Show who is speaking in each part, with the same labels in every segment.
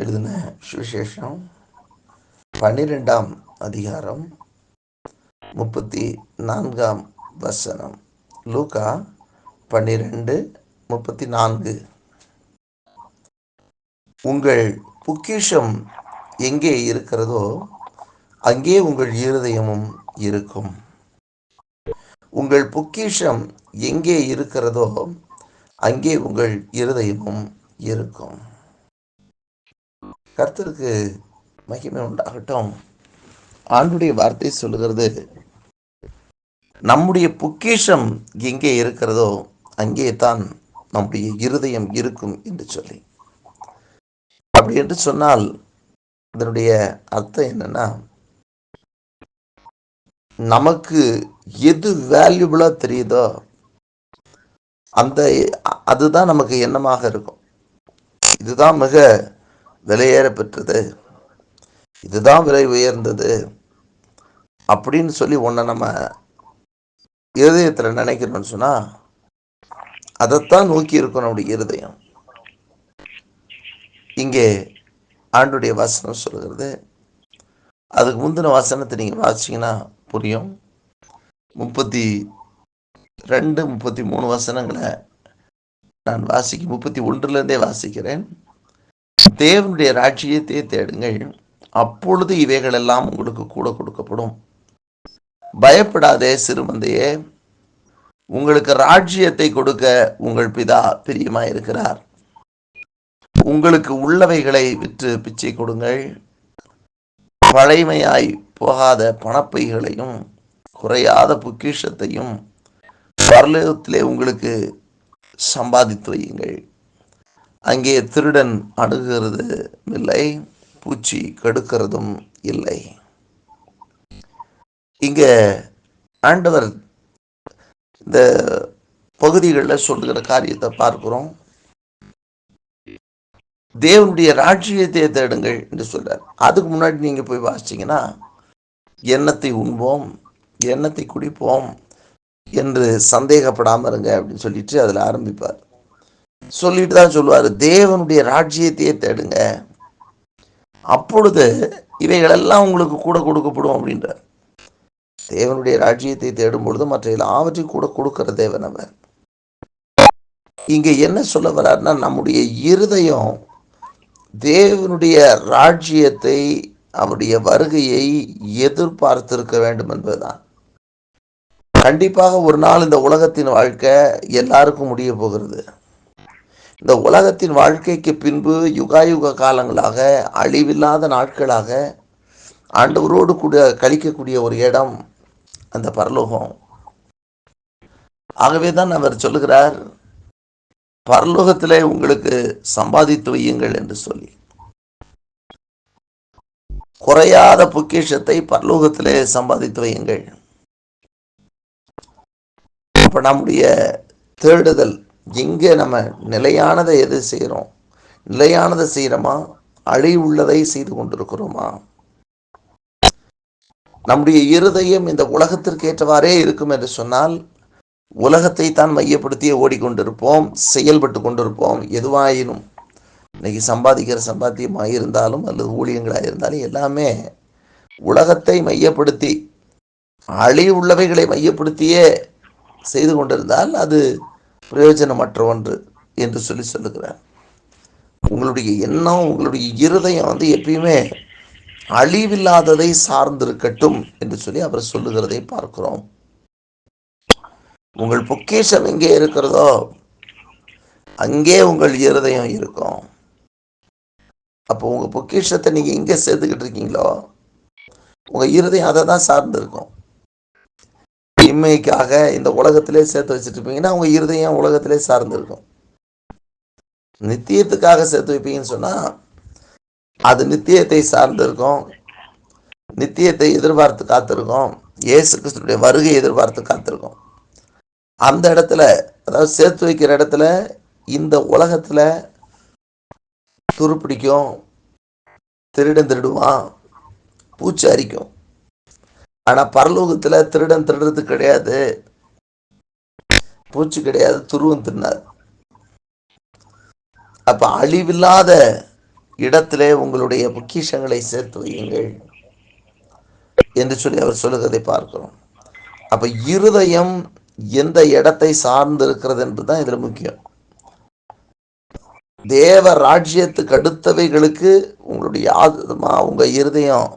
Speaker 1: எழுதின சுவிசேஷம் 12ஆம் அதிகாரம் 34 லூக்கா 12:34. உங்கள் பொக்கிஷம் எங்கே இருக்கிறதோ அங்கே உங்கள் இருதயமும் இருக்கும். உங்கள் பொக்கிஷம் எங்கே இருக்கிறதோ அங்கே உங்கள் இருதயமும் இருக்கும். கர்த்தருக்கு மகிமை உண்டாகட்டும். ஆண்டுடைய வார்த்தை சொல்லுகிறது, நம்முடைய பொக்கிஷம் எங்கே இருக்கிறதோ அங்கே தான் நம்முடைய இருதயம் இருக்கும் என்று சொல்லி. அப்படி என்று சொன்னால் இதனுடைய அர்த்தம் என்னன்னா, நமக்கு எது வேல்யூபிளா தெரியுதோ அதுதான் நமக்கு எண்ணமாக இருக்கும். இதுதான் மிக விலையேற பெற்றது, இதுதான் விலை உயர்ந்தது அப்படின்னு சொல்லி ஒன்றை நம்ம இருதயத்தில் நினைக்கிறோம்னு சொன்னா அதைத்தான் நோக்கி இருக்கும் நம்முடைய இருதயம். இங்கே ஆண்டுடைய வசனம் சொல்கிறது, அதுக்கு முந்தின வசனத்தை நீங்கள் வாசிச்சிங்கன்னா புரியும். 32, 33 வசனங்களை நான் 31 வாசிக்கிறேன். தேவனுடைய ராஜ்யத்தை தேடுங்கள், அப்பொழுது இவைகளெல்லாம் உங்களுக்கு கூட கொடுக்கப்படும். பயப்படாதே சிறுமந்தையே, உங்களுக்கு ராஜ்யத்தை கொடுக்க உங்கள் பிதா பிரியமாயிருக்கிறார். உங்களுக்கு உள்ளவைகளை விற்று பிச்சை கொடுங்கள், பழைமையாய் போகாத பணப்பைகளையும் குறையாத பொக்கிஷத்தையும் பரலோகத்திலே உங்களுக்கு சம்பாதித்து வையுங்கள். அங்கே திருடன் அணுகிறது இல்லை, பூச்சி கெடுக்கிறதும் இல்லை. இங்க ஆண்டவர் இந்த பகுதிகளில் சொல்லுகிற காரியத்தை பார்க்கிறோம். தேவனுடைய ராஜ்யத்தை தேடுங்கள் என்று சொல்றார். அதுக்கு முன்னாடி நீங்க போய் வாசிச்சீங்கன்னா, எண்ணத்தை உண்போம், எண்ணத்தை குடிப்போம் என்று சந்தேகப்படாம இருங்க அப்படின்னு சொல்லிட்டு அதுல ஆரம்பிப்பார். சொல்லிட்டு தான் சொல்லுவார், தேவனுடைய ராஜ்யத்தையே தேடுங்க, அப்பொழுது இவைகளெல்லாம் உங்களுக்கு கூட கொடுக்கப்படும் அப்படின்றார். தேவனுடைய ராஜ்யத்தை தேடும் பொழுது மற்ற எல்லாவற்றையும் கூட கொடுக்கிற தேவன் அவர். இங்க என்ன சொல்ல வர்றாருன்னா, நம்முடைய இருதயம் தேவனுடைய ராஜ்யத்தை, அவருடைய வருகையை எதிர்பார்த்திருக்க வேண்டும் என்பதுதான். கண்டிப்பாக ஒரு நாள் இந்த உலகத்தின் வாழ்க்கை எல்லாருக்கும் முடிய போகிறது. இந்த உலகத்தின் வாழ்க்கைக்கு பின்பு யுகாயுக காலங்களாக, அழிவில்லாத நாட்களாக ஆண்டவரோடு கூட கழிக்கக்கூடிய ஒரு இடம் அந்த பரலோகம். ஆகவே தான் அவர் சொல்லுகிறார், பரலோகத்திலே உங்களுக்கு சம்பாதித்து வையுங்கள் என்று சொல்லி. குறையாத பொக்கிஷத்தை பரலோகத்திலே சம்பாதித்து வையுங்கள். அப்ப நம்முடைய தேடுதல் எங்கே, நம்ம நிலையானதை எது செய்கிறோம், நிலையானதை செய்கிறோமா, அழிவுள்ளதை செய்து கொண்டிருக்கிறோமா? நம்முடைய இருதயம் இந்த உலகத்திற்கு ஏற்றவாறே இருக்கும் என்று சொன்னால் உலகத்தை தான் மையப்படுத்தியே ஓடிக்கொண்டிருப்போம், செயல்பட்டு கொண்டிருப்போம். எதுவாயினும் இன்னைக்கு சம்பாதிக்கிற சம்பாத்தியமாக இருந்தாலும் அல்லது ஊழியங்களாக இருந்தாலும் எல்லாமே உலகத்தை மையப்படுத்தி, அழிவுள்ளவைகளை மையப்படுத்தியே செய்து கொண்டிருந்தால் அது பிரயோஜனமற்ற ஒன்று என்று சொல்லி சொல்லுகிறார். உங்களுடைய எண்ணம், உங்களுடைய இருதயம் எப்பயுமே அழிவில்லாததை சார்ந்திருக்கட்டும் என்று சொல்லி அவர் சொல்லுகிறதை பார்க்கிறோம். உங்கள் பொக்கிஷம் எங்கே இருக்கிறதோ அங்கே உங்கள் இருதயம் இருக்கும். அப்போ உங்க பொக்கிஷத்தை நீங்க எங்க சேர்த்துக்கிட்டு இருக்கீங்களோ உங்க இருதயம் அதை தான் சார்ந்து இருக்கும். இம்மைக்காக இந்த உலகத்திலே சேர்த்து வச்சுட்டு இருப்பீங்கன்னா உங்க இருதயம் உலகத்திலே சார்ந்து இருக்கும். நித்தியத்துக்காக சேர்த்து வைப்பீங்கன்னு சொன்னா அது நித்தியத்தை சார்ந்து இருக்கும், நித்தியத்தை எதிர்பார்த்து காத்திருக்கும், இயேசு கிறிஸ்துடைய வருகை எதிர்பார்த்து காத்திருக்கும். அந்த இடத்துல, அதாவது சேர்த்து வைக்கிற இடத்துல இந்த உலகத்துல துருப்பிடிக்கும், திருடன் திருடுவான், பூச்சி அரிக்கும். ஆனா பரலோகத்துல திருடன் திருடுறது கிடையாது, பூச்சி கிடையாது, துருவம் தின்னாது. அப்ப அழிவில்லாத இடத்திலே உங்களுடைய பொக்கிஷங்களை சேர்த்து வையுங்கள் என்று சொல்லி அவர் சொல்லுகிறதை பார்க்கிறோம். அப்ப இருதயம் எந்த இடத்தை சார்ந்து இருக்கிறது என்றுதான் இதுல முக்கியம். தேவ ராஜ்யத்துக்கு அடுத்தவைகளுக்கு உங்களுடைய ஆத்மா, உங்க இருதயம்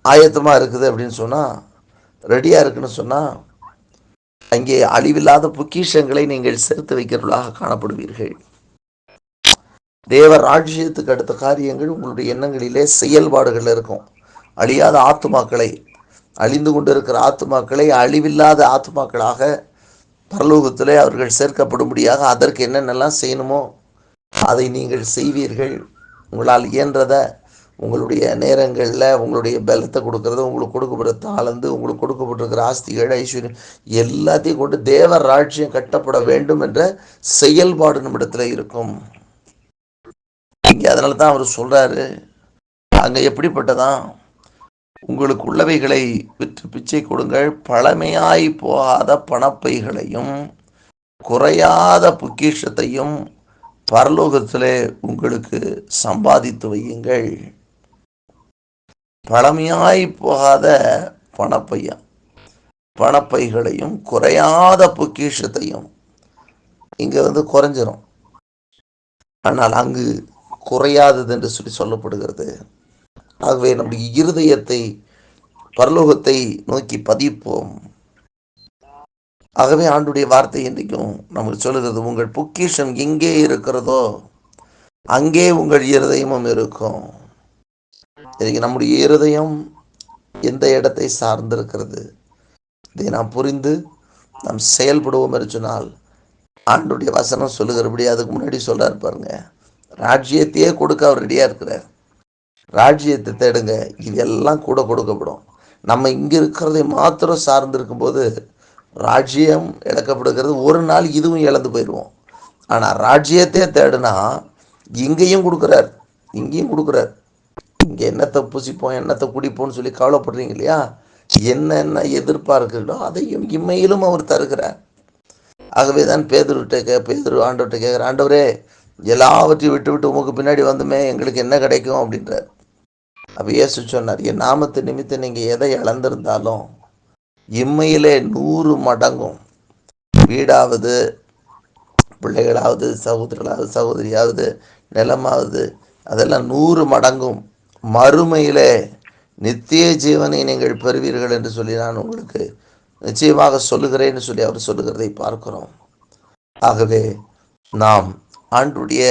Speaker 1: ஆயத்தமா இருக்குது அப்படின்னு சொன்னா, ரெடியா இருக்குன்னு சொன்னா, அங்கே அழிவில்லாத பொக்கிஷங்களை நீங்கள் சேர்த்து வைக்கிறவர்களாக காணப்படுவீர்கள். தேவ ராஜ்யத்துக்கு அடுத்த காரியங்கள் உங்களுடைய எண்ணங்களிலே செயல்பாடுகள் இருக்கும். அழியாத ஆத்துமாக்களை, அழிந்து கொண்டிருக்கிற ஆத்துமாக்களை அழிவில்லாத ஆத்துமாக்களாக பரலோகத்திலே அவர்கள் சேர்க்கப்படும்படியாக அதற்கு என்னென்னலாம் செய்யணுமோ அதை நீங்கள் செய்வீர்கள். உங்களால் இயன்றதை, உங்களுடைய நேரங்களில் உங்களுடைய பலத்தை கொடுக்கறது, உங்களுக்கு கொடுக்கப்படுற தாளந்து, உங்களுக்கு கொடுக்கப்பட்டிருக்கிற ஆஸ்திகள், ஐஸ்வர்யம் எல்லாத்தையும் கொண்டு தேவ ராஜ்யம் கட்டப்பட வேண்டும் என்ற செயல்பாடு நம்மிடத்துல இருக்கும். இங்கே அதனால தான் அவர் சொல்றாரு, அங்க எப்படிப்பட்டதான் உங்களுக்கு உள்ளவைகளை விற்று பிச்சை கொடுங்கள், பழமையாய் போகாத பணப்பைகளையும் குறையாத பொக்கிஷத்தையும் பரலோகத்திலே உங்களுக்கு சம்பாதித்து வையுங்கள். பழமையாய் போகாத பணப்பைகளையும் குறையாத பொக்கிஷத்தையும். இங்க குறைஞ்சிரும், ஆனால் அங்கு குறையாதது என்று சொல்லி சொல்லப்படுகிறது. ஆகவே நம்முடைய இருதயத்தை பரலோகத்தை நோக்கி பதிப்போம். ஆகவே ஆண்டுடைய வார்த்தை இன்றைக்கும் நமக்கு சொல்லுகிறது, உங்கள் பொக்கிஷம் எங்கே இருக்கிறதோ அங்கே உங்கள் இருதயமும் இருக்கும். இன்னைக்கு நம்முடைய இருதயம் எந்த இடத்தை சார்ந்திருக்கிறது, இதை நாம் புரிந்து நாம் செயல்படுவோம் என்று சொன்னால், ஆண்டுடைய வசனம் சொல்லுகிறபடி அதுக்கு முன்னாடி சொல்றாரு பாருங்க, ராஜ்யத்தையே கொடுக்க அவர் ரெடியா இருக்கிறார். ராஜ்யத்தை தேடுங்க, இதெல்லாம் கூட கொடுக்கப்படும். நம்ம இங்க இருக்கிறதை மாத்திரம் சார்ந்து இருக்கும் போது ராஜ்யம் இழக்கப்படுகிறது. ஒரு நாள் இதுவும் இழந்து போயிடுவோம். ஆனா ராஜ்யத்தையே தேடுனா இங்கேயும் கொடுக்குறார், இங்கேயும் கொடுக்குறார். இங்க என்னத்தை புசிப்போம், என்னத்தை குடிப்போம்னு சொல்லி கவலைப்படுறீங்க இல்லையா, என்ன எதிர்பார்க்கிறோ அதையும் இம்மையிலும் அவர் தருகிறார். ஆகவே தான் பேதுரு ஆண்டவர்கிட்ட கேட்குற, ஆண்டவரே எல்லாவற்றையும் விட்டு விட்டு உமக்கு பின்னாடி வந்துமே எங்களுக்கு என்ன கிடைக்கும் அப்படின்றார். அப்ப இயேசு சொன்னார், என் நாமத்து நிமித்தம் நீங்க எதை இழந்திருந்தாலும் இம்மையிலே 100 மடங்கும், வீடாவது, பிள்ளைகளாவது, சகோதரர்களாவது, சகோதரியாவது, நிலமாவது, அதெல்லாம் 100 மடங்கும் மறுமையிலே நித்திய ஜீவனை நீங்கள் பெறுவீர்கள் என்று சொல்லி நான் உங்களுக்கு நிச்சயமாக சொல்லுகிறேன்னு சொல்லி அவர் சொல்லுகிறதை பார்க்கிறோம். ஆகவே நாம் ஆண்டுடைய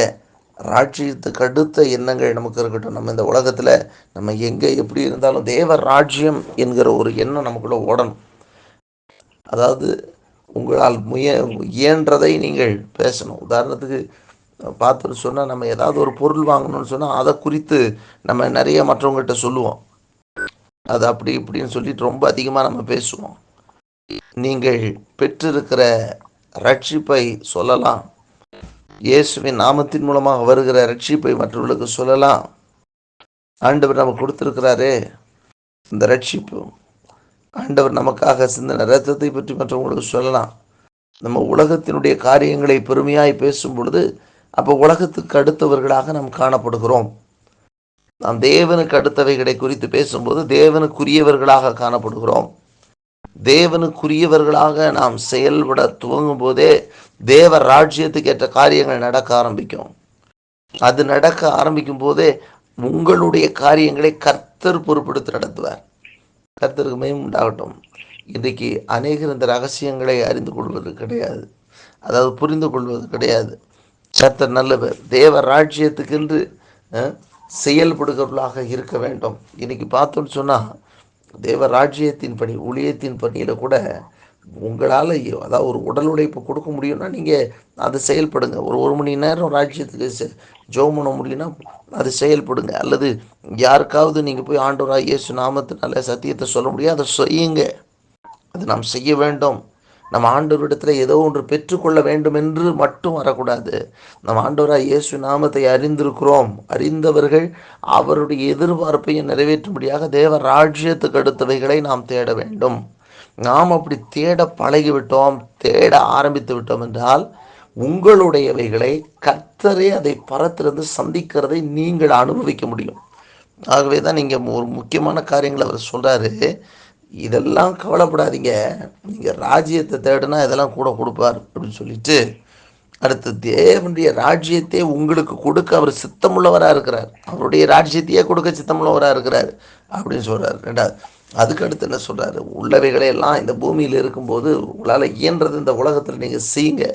Speaker 1: ராஜ்யத்துக்கு அடுத்த எண்ணங்கள் நமக்கு இருக்கட்டும். நம்ம இந்த உலகத்தில் நம்ம எங்கே எப்படி இருந்தாலும் தேவ ராஜ்யம் என்கிற ஒரு எண்ணம் நமக்குள்ள ஓடணும். அதாவது உங்களால் இயன்றதை நீங்கள் பேசணும். உதாரணத்துக்கு பார்த்துன்னு சொன்னால், நம்ம ஏதாவது ஒரு பொருள் வாங்கணும்னு சொன்னால் அதை குறித்து நம்ம நிறைய மற்றவங்ககிட்ட சொல்லுவோம். அது அப்படி இப்படின்னு சொல்லிட்டு ரொம்ப அதிகமாக நம்ம பேசுவோம். நீங்கள் பெற்றிருக்கிற ரட்சிப்பை சொல்லலாம். இயேசுவின் நாமத்தின் மூலமாக வருகிற ரட்சிப்பை மற்றவர்களுக்கு சொல்லலாம். ஆண்டவர் நமக்கு கொடுத்திருக்கிறாரே இந்த ரட்சிப்பு, ஆண்டவர் நமக்காக சிந்தின இரத்தத்தை பற்றி மற்றவங்களுக்கு சொல்லலாம். நம்ம உலகத்தினுடைய காரியங்களை பெருமையாய் பேசும் பொழுது அப்போ உலகத்துக்கு அடுத்தவர்களாக நாம் காணப்படுகிறோம். நாம் தேவனுக்கு அடுத்தவைகளை குறித்து பேசும்போது தேவனுக்குரியவர்களாக காணப்படுகிறோம். தேவனுக்குரியவர்களாக நாம் செயல்பட துவங்கும் போதே தேவ ராஜ்யத்துக்கு ஏற்ற காரியங்கள் நடக்க ஆரம்பிக்கும். அது நடக்க ஆரம்பிக்கும் போதே உங்களுடைய காரியங்களை கர்த்தர் பொறுப்படுத்தி நடத்துவார். கர்த்தருக்கு மகிமை உண்டாகட்டும். இன்றைக்கு அநேகர் இந்த ரகசியங்களை அறிந்து கொள்வது கிடையாது, அதாவது புரிந்து கொள்வது கிடையாது. கர்த்தர் நல்லவர். தேவ ராஜ்யத்துக்கென்று செயல்படுகிறவர்களாக இருக்க வேண்டும். இன்னைக்கு பார்த்தோன்னு சொன்னால், தேவ ராஜ்யத்தின் பணி, ஊழியத்தின் பணியில் கூட உங்களால் அதாவது ஒரு உடல் உழைப்பு கொடுக்க முடியும்னா நீங்கள் அது செயல்படுங்க. ஒரு மணி நேரம் ராஜ்யத்துக்கு ஜெபம் பண்ண முடியும்னா அது செயல்படுங்க. அல்லது யாருக்காவது நீங்கள் போய் ஆண்டவராக இயேசு நாமத்தினால சத்தியத்தை சொல்ல முடியும், அதை செய்யுங்க. அது நாம் செய்ய வேண்டும். நம்ம ஆண்டவரிடத்தில் ஏதோ ஒன்று பெற்றுக்கொள்ள வேண்டும் என்று மட்டும் வரக்கூடாது. நம்ம ஆண்டவராக இயேசு நாமத்தை அறிந்திருக்கிறோம். அறிந்தவர்கள் அவருடைய எதிர்பார்ப்பையும் நிறைவேற்றும்படியாக தேவ ராஜ்யத்துக்கு அடுத்தவைகளை நாம் தேட வேண்டும். நாம் அப்படி தேட பழகிவிட்டோம், தேட ஆரம்பித்து விட்டோம் என்றால் உங்களுடையவைகளை கர்த்தர் கர்த்தரே அதை பரத்திலிருந்து சந்திக்கிறதை நீங்கள் அனுபவிக்க முடியும். ஆகவே தான் நீங்கள் ஒரு முக்கியமான காரியங்களை அவர் சொல்கிறாரு. இதெல்லாம் கவலைப்படாதீங்க, நீங்கள் ராஜ்யத்தை தேடுனா இதெல்லாம் கூட கொடுப்பார் அப்படின்னு சொல்லிட்டு, அடுத்து தேவனுடைய ராஜ்யத்தை உங்களுக்கு கொடுக்க அவர் சித்தமுள்ளவராக இருக்கிறார். அவருடைய ராஜ்யத்தையே கொடுக்க சித்தமுள்ளவராக இருக்கிறார் அப்படின்னு சொல்கிறார். ரெண்டாவது, அதுக்கு அடுத்து என்ன சொல்கிறாரு, உள்ளவைகளையெல்லாம் இந்த பூமியில் இருக்கும்போது உங்களால் இயன்றது இந்த உலகத்தில் நீங்கள் செய்யுங்க.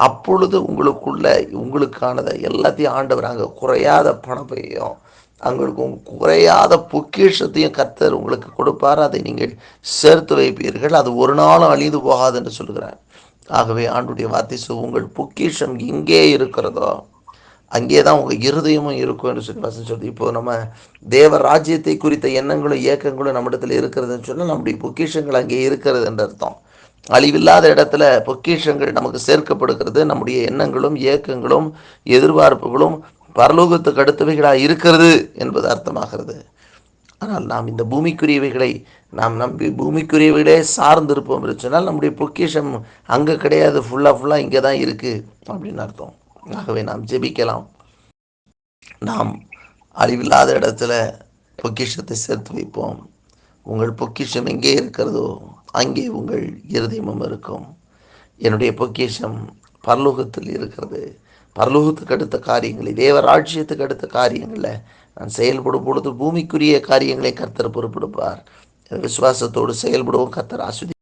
Speaker 1: அப்பொழுது உங்களுக்கானதை எல்லாத்தையும் ஆண்டவர் அங்கே குறையாத பணப்பையும் உங்களுக்கு குறையாத பொக்கிஷத்தையும் கர்த்தர் உங்களுக்கு கொடுப்பார். அதை நீங்கள் சேர்த்து வைப்பீர்கள், அது ஒரு நாளும் அழிந்து போகாது என்று சொல்கிறார். ஆகவே ஆண்டுடைய வார்த்தை உங்கள் பொக்கிஷம் எங்கே இருக்கிறதோ அங்கே தான் உங்கள் இருதயமும் இருக்கும் என்று சொல்லி வசனம் சொல்லுது. இப்போ நம்ம தேவ ராஜ்யத்தை குறித்த எண்ணங்களும் இயக்கங்களும் நம்மிடத்தில் இருக்கிறதுன்னு சொன்னால் நம்முடைய பொக்கிஷங்கள் அங்கே இருக்கிறது என்று அர்த்தம். அழிவில்லாத இடத்துல பொக்கிஷங்கள் நமக்கு சேர்க்கப்படுகிறது. நம்முடைய எண்ணங்களும் இயக்கங்களும் எதிர்பார்ப்புகளும் பரலோகத்துக்கு அடுத்தவைகளாக இருக்கிறது என்பது அர்த்தமாகிறது. ஆனால் நாம் இந்த பூமிக்குரியவைகளை நாம் நம்பி பூமிக்குரியவைகளே சார்ந்திருப்போம் என்று சொன்னால் நம்முடைய பொக்கிஷம் அங்கே கிடையாது, ஃபுல்லாக இங்கே தான் இருக்குது அப்படின்னு அர்த்தம். ஆகவே நாம் ஜெபிக்கலாம். நாம் அழிவில்லாத இடத்துல பொக்கிஷத்தை சேர்த்து வைப்போம். உங்கள் பொக்கிஷம் எங்கே இருக்கிறதோ அங்கே உங்கள் இருதயமும் இருக்கும். என்னுடைய பொக்கிஷம் பரலோகத்தில் இருக்கிறது. பரலோகத்துக்கு அடுத்த காரியங்களை, தேவ ராஜ்யத்துக்கு அடுத்த காரியங்களில் நான் செயல்படும் பொழுது பூமிக்குரிய காரியங்களை கர்த்தர் பொறுப்பெடுப்பார். விசுவாசத்தோடு செயல்படுவோம். கர்த்தர் ஆசீர்வதிப்பார்.